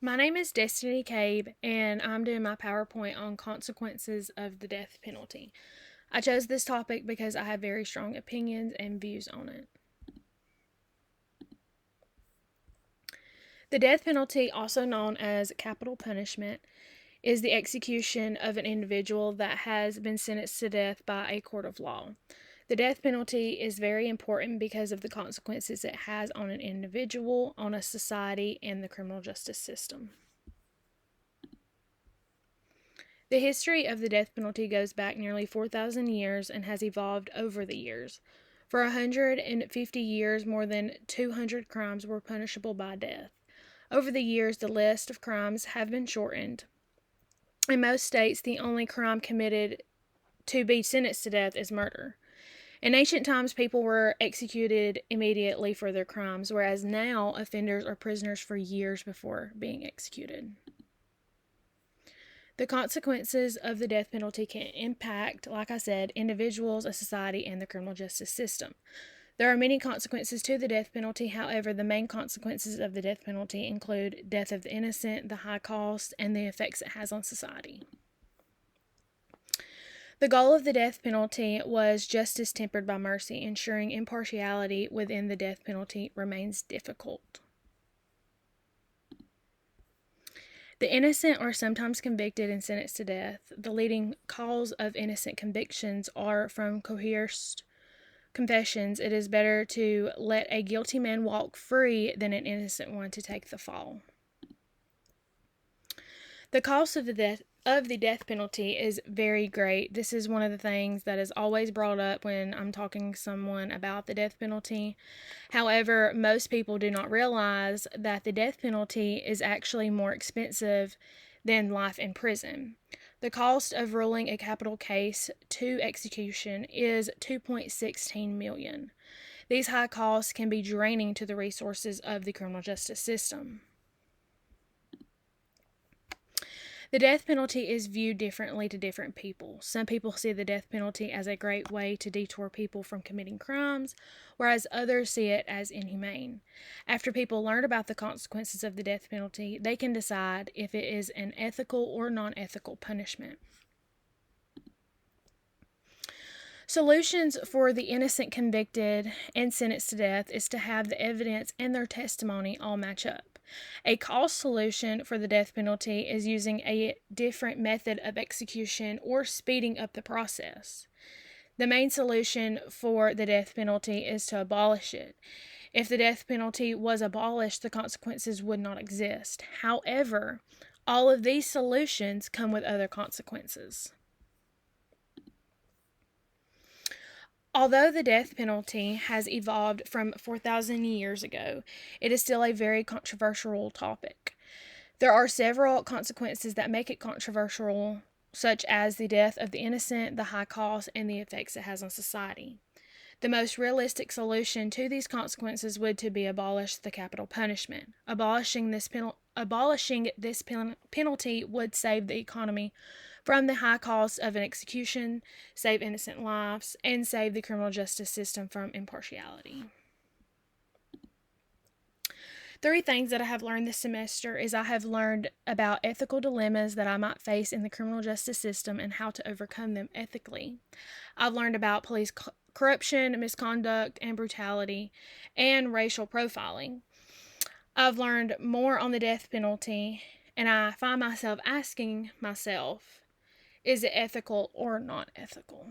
My name is Destiny Cabe, and I'm doing my PowerPoint on consequences of the death penalty. I chose this topic because I have very strong opinions and views on it. The death penalty, also known as capital punishment, is the execution of an individual that has been sentenced to death by a court of law. The death penalty is very important because of the consequences it has on an individual, on a society, and the criminal justice system. The history of the death penalty goes back nearly 4,000 years and has evolved over the years. For 150 years, more than 200 crimes were punishable by death. Over the years, the list of crimes have been shortened. In most states, the only crime committed to be sentenced to death is murder. In ancient times, people were executed immediately for their crimes, whereas now offenders are prisoners for years before being executed. The consequences of the death penalty can impact, like I said, individuals, a society, and the criminal justice system. There are many consequences to the death penalty. However, the main consequences of the death penalty include death of the innocent, the high cost, and the effects it has on society. The goal of the death penalty was justice tempered by mercy. Ensuring impartiality within the death penalty remains difficult. The innocent are sometimes convicted and sentenced to death. The leading cause of innocent convictions are from coerced confessions. It is better to let a guilty man walk free than an innocent one to take the fall. The cost of the death penalty is very great. This is one of the things that is always brought up when I'm talking to someone about the death penalty. However, most people do not realize that the death penalty is actually more expensive than life in prison. The cost of ruling a capital case to execution is $2.16 million. These high costs can be draining to the resources of the criminal justice system. The death penalty is viewed differently to different people. Some people see the death penalty as a great way to detour people from committing crimes, whereas others see it as inhumane. After people learn about the consequences of the death penalty, they can decide if it is an ethical or non-ethical punishment. Solutions for the innocent convicted and sentenced to death is to have the evidence and their testimony all match up. A cost solution for the death penalty is using a different method of execution or speeding up the process. The main solution for the death penalty is to abolish it. If the death penalty was abolished, the consequences would not exist. However, all of these solutions come with other consequences. Although the death penalty has evolved from 4,000 years ago, it is still a very controversial topic. There are several consequences that make it controversial, such as the death of the innocent, the high cost, and the effects it has on society. The most realistic solution to these consequences would to be abolish the capital punishment. Abolishing this penalty would save the economy from the high cost of an execution, save innocent lives, and save the criminal justice system from impartiality. 3 things that I have learned this semester is I have learned about ethical dilemmas that I might face in the criminal justice system and how to overcome them ethically. I've learned about police corruption, misconduct, and brutality, and racial profiling. I've learned more on the death penalty, and I find myself asking myself, is it ethical or not ethical?